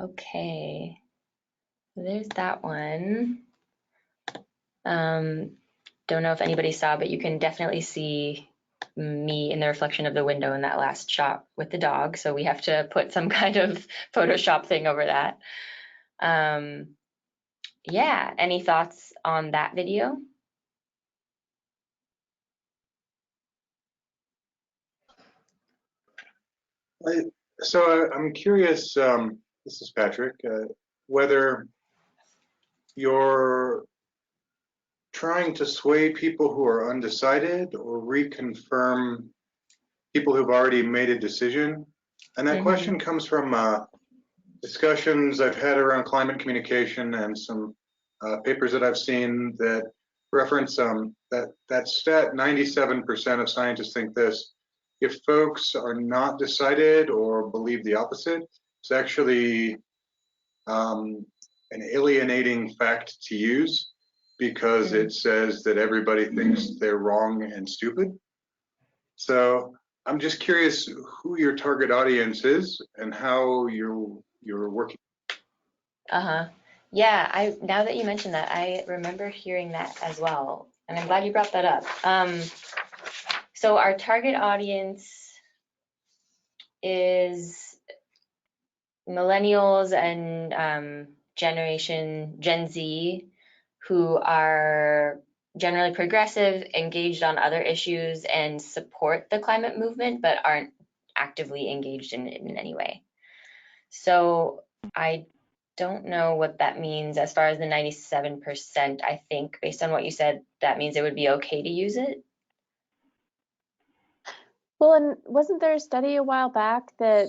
Okay, there's that one. Don't know if anybody saw, but you can definitely see me in the reflection of the window in that last shot with the dog. So we have to put some kind of Photoshop thing over that. Yeah, any thoughts on that video? So I'm curious, this is Patrick, whether you're trying to sway people who are undecided or reconfirm people who've already made a decision. And that question comes from discussions I've had around climate communication and some papers that I've seen that reference that stat, 97% of scientists think this. If folks are not decided or believe the opposite, it's actually an alienating fact to use because it says that everybody thinks they're wrong and stupid. So I'm just curious who your target audience is and how you're working. Yeah, now that you mentioned that, I remember hearing that as well, and I'm glad you brought that up. So our target audience is millennials and Gen Z, who are generally progressive, engaged on other issues, and support the climate movement, but aren't actively engaged in it in any way. So I don't know what that means as far as the 97%. I think based on what you said, that means it would be okay to use it. Well, and wasn't there a study a while back that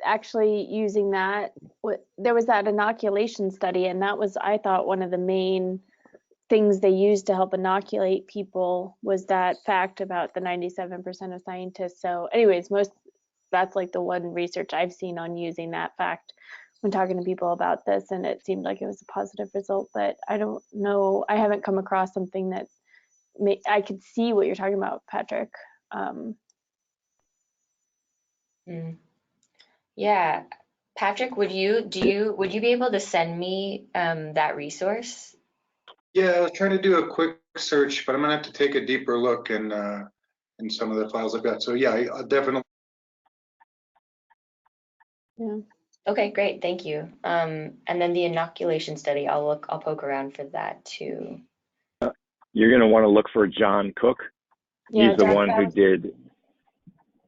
actually using that, there was that inoculation study, and that was, I thought, one of the main things they used to help inoculate people was that fact about the 97% of scientists. So anyways, that's like the one research I've seen on using that fact when talking to people about this, and it seemed like it was a positive result, but I don't know, I haven't come across something that I could see what you're talking about, Patrick. Yeah, Patrick, would you be able to send me that resource? Yeah, I was trying to do a quick search, but I'm gonna have to take a deeper look in some of the files I've got. So yeah, I'll definitely. Yeah. Okay, great, thank you. And then the inoculation study, I'll poke around for that too. You're going to want to look for John Cook. Yeah, he's the one who did,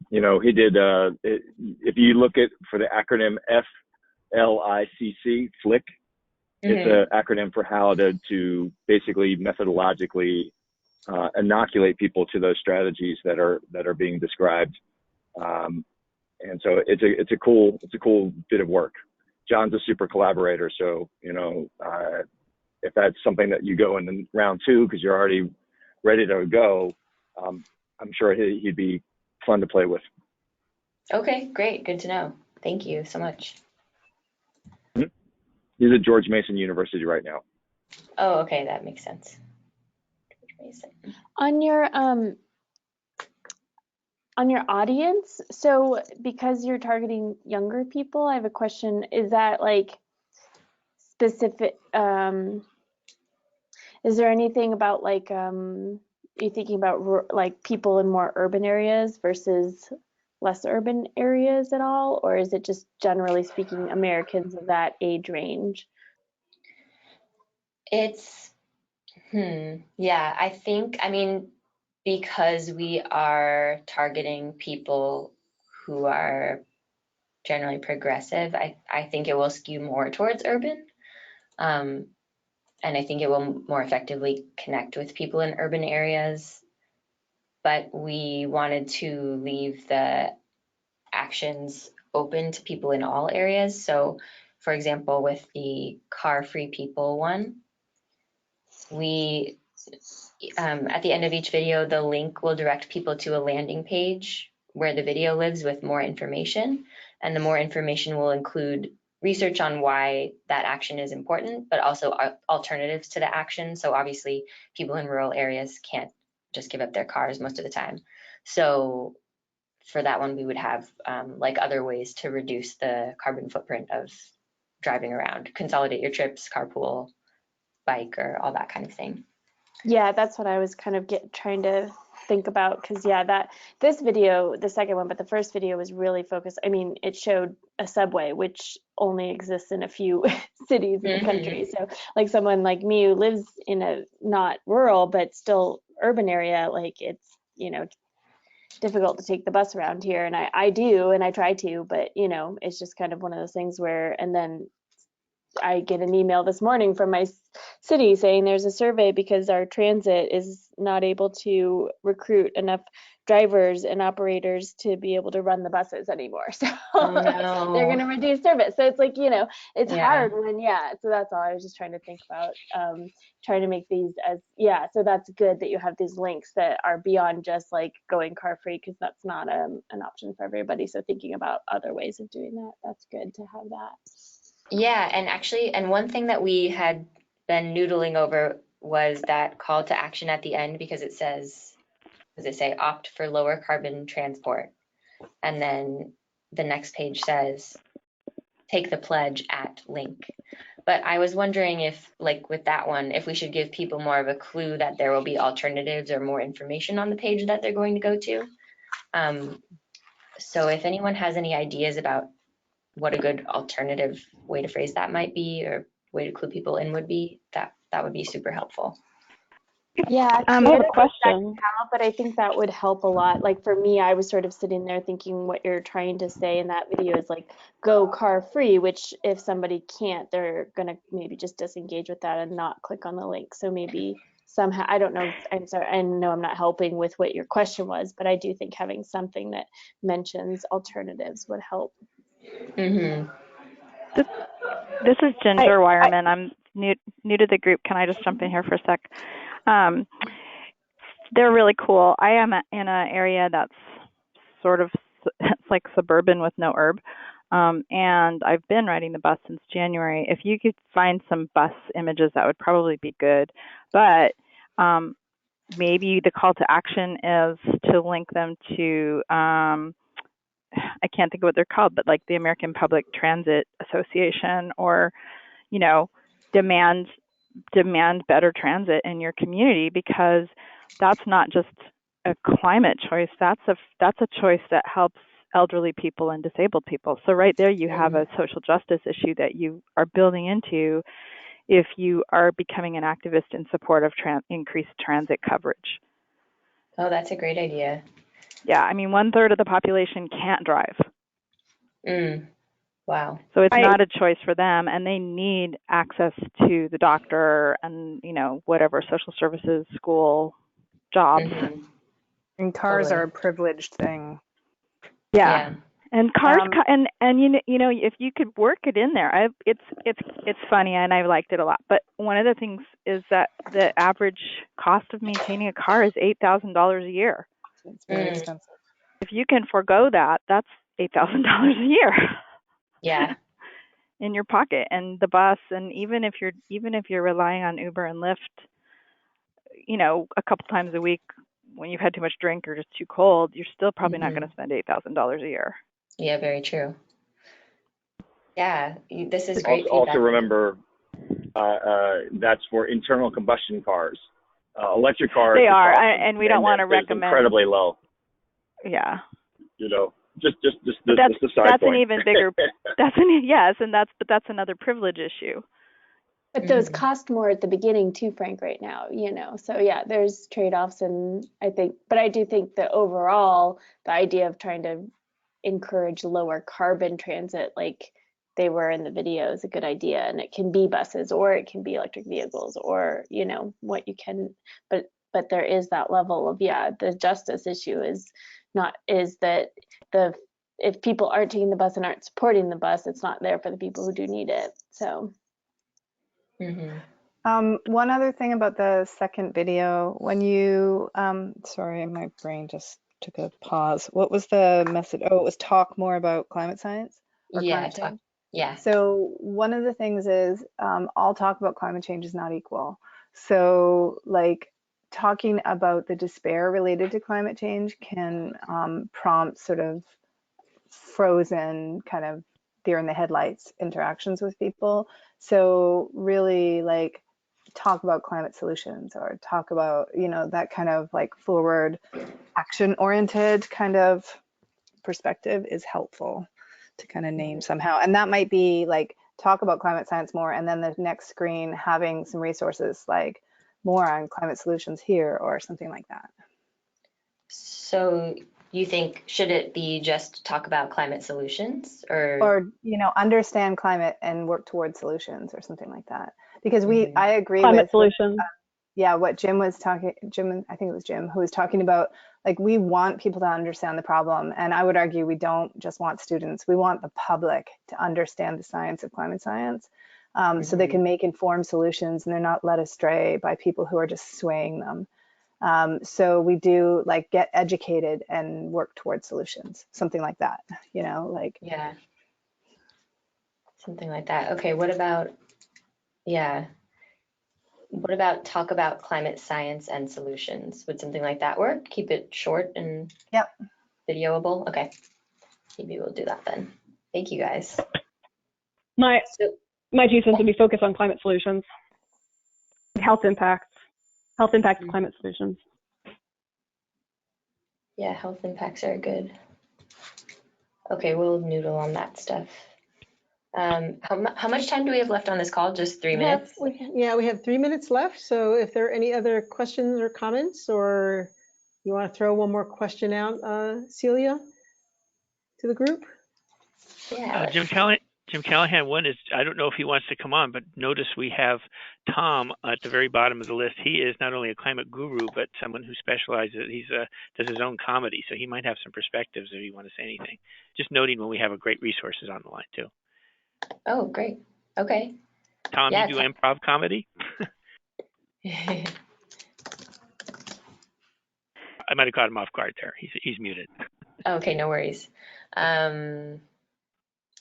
he did, if you look for the acronym FLICC, FLIC, it's an acronym for how to basically methodologically inoculate people to those strategies that are being described. And so it's a cool bit of work. John's a super collaborator, so if that's something that you go in round 2 because you're already ready to go, I'm sure he'd be fun to play with. Okay, great, good to know. Thank you so much. He's at George Mason University right now. Oh, okay, that makes sense. George Mason. On your audience, so because you're targeting younger people, I have a question. Is that like specific, is there anything about like, you thinking about like people in more urban areas versus less urban areas at all? Or is it just generally speaking Americans of that age range? It's, yeah, I mean, because we are targeting people who are generally progressive, I think it will skew more towards urban. And I think it will more effectively connect with people in urban areas. But we wanted to leave the actions open to people in all areas. So, for example, with the car-free people one, we, at the end of each video, the link will direct people to a landing page where the video lives with more information. And the more information will include research on why that action is important, but also alternatives to the action. So obviously people in rural areas can't just give up their cars most of the time. So for that one, we would have like other ways to reduce the carbon footprint of driving around, consolidate your trips, carpool, bike, or all that kind of thing. Yeah, that's what I was kind of trying to think about, because yeah, this video, the second one, but the first video was really focused. I mean, it showed a subway, which only exists in a few cities in the country. So like someone like me who lives in a not rural, but still urban area, like it's, difficult to take the bus around here. And I do, and I try to, but it's just kind of one of those things where, and then I get an email this morning from my city saying there's a survey because our transit is not able to recruit enough drivers and operators to be able to run the buses anymore. So they're going to reduce service. So it's like, it's hard when, so that's all I was just trying to think about, trying to make these as, so that's good that you have these links that are beyond just like going car free, because that's not an option for everybody. So thinking about other ways of doing that, that's good to have that. Yeah, and actually, one thing that we had been noodling over was that call to action at the end, because it says, does it say opt for lower carbon transport? And then the next page says, take the pledge at link. But I was wondering if, like with that one, if we should give people more of a clue that there will be alternatives or more information on the page that they're going to go to. So if anyone has any ideas about what a good alternative way to phrase that might be, or way to clue people in would be, that would be super helpful. Yeah, I have a question. But I think that would help a lot. Like for me, I was sort of sitting there thinking what you're trying to say in that video is like go car free, which if somebody can't, they're gonna maybe just disengage with that and not click on the link. So maybe somehow, I don't know, I'm sorry, I know I'm not helping with what your question was, but I do think having something that mentions alternatives would help. This is Ginger Wireman. I'm new to the group. Can I just jump in here for a sec? They're really cool. I am in an area that's sort of, it's like suburban with no herb. And I've been riding the bus since January. If you could find some bus images, that would probably be good. But maybe the call to action is to link them to, I can't think of what they're called, but like the American Public Transit Association, or, you know, demand better transit in your community, because that's not just a climate choice. That's a choice that helps elderly people and disabled people. So right there you have a social justice issue that you are building into if you are becoming an activist in support of increased transit coverage. Oh, that's a great idea. Yeah, I mean, 1/3 of the population can't drive. Wow. So it's not a choice for them, and they need access to the doctor and, you know, whatever, social services, school, jobs. And cars are a privileged thing. Yeah. And cars, and you know, if you could work it in there, it's funny, and I liked it a lot. But one of the things is that the average cost of maintaining a car is $8,000 a year. It's very expensive. If you can forego that, that's $8,000 a year. Yeah. In your pocket. And the bus, and even if you're relying on Uber and Lyft, you know, a couple times a week when you've had too much drink or just too cold, you're still probably not going to spend $8,000 a year. Yeah, very true. Yeah, this is great feedback. Also remember, that's for internal combustion cars. Electric cars. They are, and we don't want to recommend. Incredibly low. Yeah. You know, just the side that's point. an even bigger. That's another privilege issue. But those cost more at the beginning too, Frank, right now, you know. So yeah, there's trade-offs, and I do think that overall the idea of trying to encourage lower carbon transit like they were in the video is a good idea. And it can be buses, or it can be electric vehicles, or, you know, what you can, but there is that level of, the justice issue is that if people aren't taking the bus and aren't supporting the bus, it's not there for the people who do need it. So. One other thing about the second video, when you, sorry, my brain just took a pause. What was the message? Oh, it was talk more about climate science or climate change. Yeah. So one of the things is all talk about climate change is not equal. So like talking about the despair related to climate change can prompt sort of frozen kind of deer in the headlights interactions with people. So really like talk about climate solutions, or talk about, you know, that kind of like forward action oriented kind of perspective is helpful to kind of name somehow. And that might be like talk about climate science more, and then the next screen having some resources like more on climate solutions here or something like that. So you think, should it be just talk about climate solutions, or you know, understand climate and work towards solutions or something like that? Because I agree climate with solutions. What Jim was talking, I think it was Jim who was talking about, like, we want people to understand the problem. And I would argue we don't just want students, we want the public to understand the science of climate science, so they can make informed solutions and they're not led astray by people who are just swaying them. So we do like get educated and work towards solutions, something like that, you know, like. Yeah. Something like that. Okay, what about talk about climate science and solutions? Would something like that work? Keep it short and videoable? Okay, maybe we'll do that then. Thank you guys. My 2 cents would be focused on climate solutions. Health impacts of climate solutions. Yeah, health impacts are good. Okay, we'll noodle on that stuff. How much time do we have left on this call? Just 3 minutes? We have 3 minutes left. So if there are any other questions or comments, or you want to throw one more question out, Celia, to the group? Yeah. Jim Callahan, one is, I don't know if he wants to come on, but notice we have Tom at the very bottom of the list. He is not only a climate guru, but someone who specializes, does his own comedy. So he might have some perspectives if you want to say anything. Just noting when we have great resources on the line too. Oh, great. Okay. Tom, Yeah, you do improv comedy? I might have caught him off guard there. He's muted. Okay, no worries.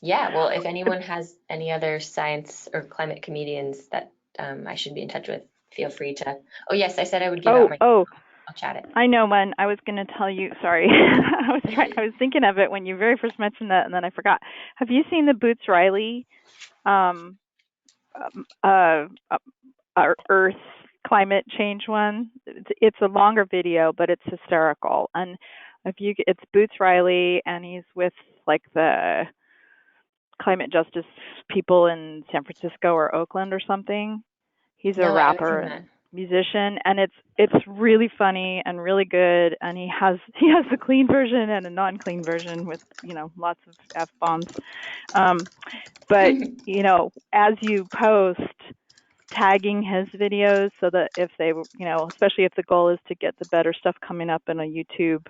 Yeah, well, if anyone has any other science or climate comedians that I should be in touch with, feel free to. Oh, yes, I said I would give out my. I'll chat it. I know one. I was going to tell you. Sorry, I was thinking of it when you very first mentioned that, and then I forgot. Have you seen the Boots Riley, Earth climate change one? It's a longer video, but it's hysterical. And it's Boots Riley, and he's with like the climate justice people in San Francisco or Oakland or something. He's a rapper and musician, and it's really funny and really good. And he has the clean version and a non-clean version with lots of F-bombs. But as you post, tagging his videos so that if they especially if the goal is to get the better stuff coming up in a YouTube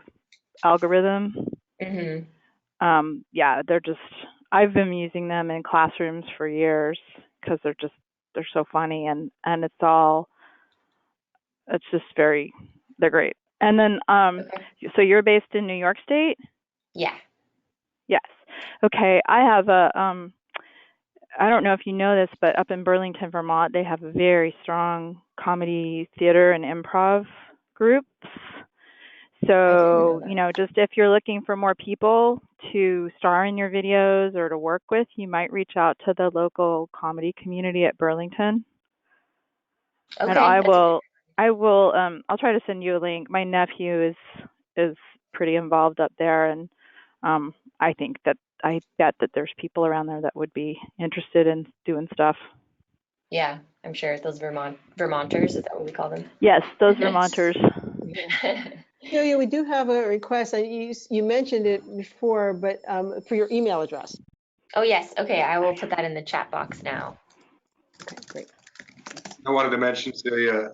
algorithm. Yeah, they're just. I've been using them in classrooms for years because they're so funny and they're great. And then so you're based in New York State? Yeah. Yes. Okay. I have I don't know if you know this, but up in Burlington, Vermont, they have a very strong comedy theater and improv groups. So, just if you're looking for more people to star in your videos or to work with, you might reach out to the local comedy community at Burlington. Okay. And I'll try to send you a link. My nephew is pretty involved up there, and I bet that there's people around there that would be interested in doing stuff. Yeah, I'm sure. Those Vermonters, is that what we call them? Yes, those Vermonters. Celia, we do have a request. You mentioned it before, but for your email address. Oh, yes. Okay, I will put that in the chat box now. Okay, great. I wanted to mention, Celia,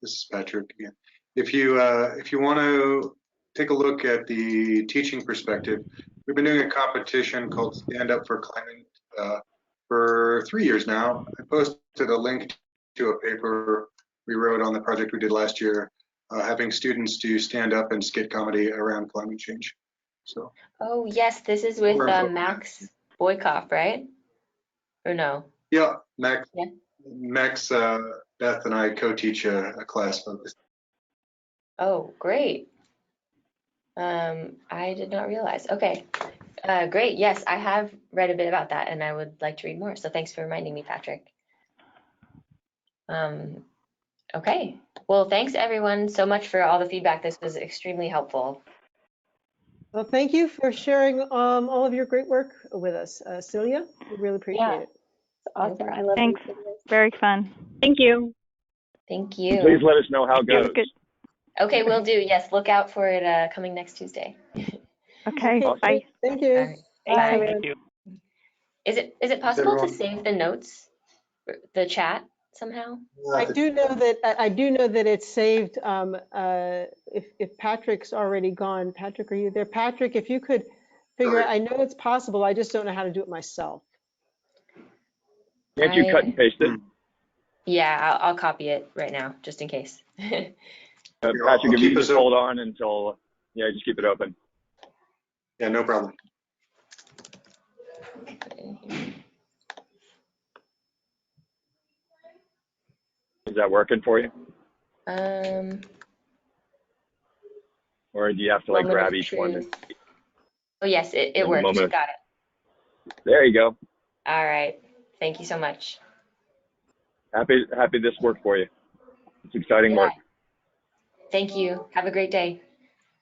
this is Patrick again. If you want to take a look at the teaching perspective, we've been doing a competition called Stand Up for Climate for 3 years now. I posted a link to a paper we wrote on the project we did last year, having students do stand up and skit comedy around climate change. So. Oh yes, this is with Max Boykoff, right? Or no? Yeah, Max. Yeah. Max, Beth, and I co-teach a class focused. Oh, great. I did not realize. Okay, great. Yes, I have read a bit about that, and I would like to read more. So thanks for reminding me, Patrick. Okay. Well, thanks everyone so much for all the feedback. This was extremely helpful. Well, thank you for sharing all of your great work with us, Celia. We really appreciate it. It's awesome. I love Thanks. Very fun. Thank you. Thank you. Please let us know how it goes. Okay, we'll do. Yes, look out for it coming next Tuesday. Okay. Awesome. Bye. Thank you. Right. Bye. Thank you. Is it possible to save the notes, the chat somehow? I do know that it's saved. If Patrick's already gone, Patrick, are you there? Patrick, if you could figure out, I know it's possible. I just don't know how to do it myself. Can't you cut and paste it? Yeah, I'll copy it right now, just in case. Patrick, if you just hold on until, just keep it open. Yeah, no problem. Is that working for you? Or do you have to grab each one? Oh yes, it works. Got it. There you go. All right. Thank you so much. Happy this worked for you. It's exciting work. Thank you. Have a great day.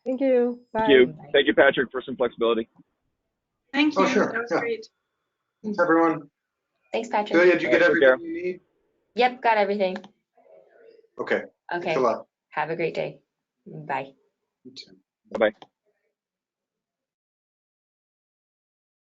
Thank you. Bye. Thank you. Thank you, Patrick, for some flexibility. Thank you. Oh, sure. That was great. Thanks, everyone. Thanks, Patrick. Celia, did you get everything you need? Yep, got everything. Okay. Okay. Thanks a lot. Have a great day. Bye. You too. Bye-bye.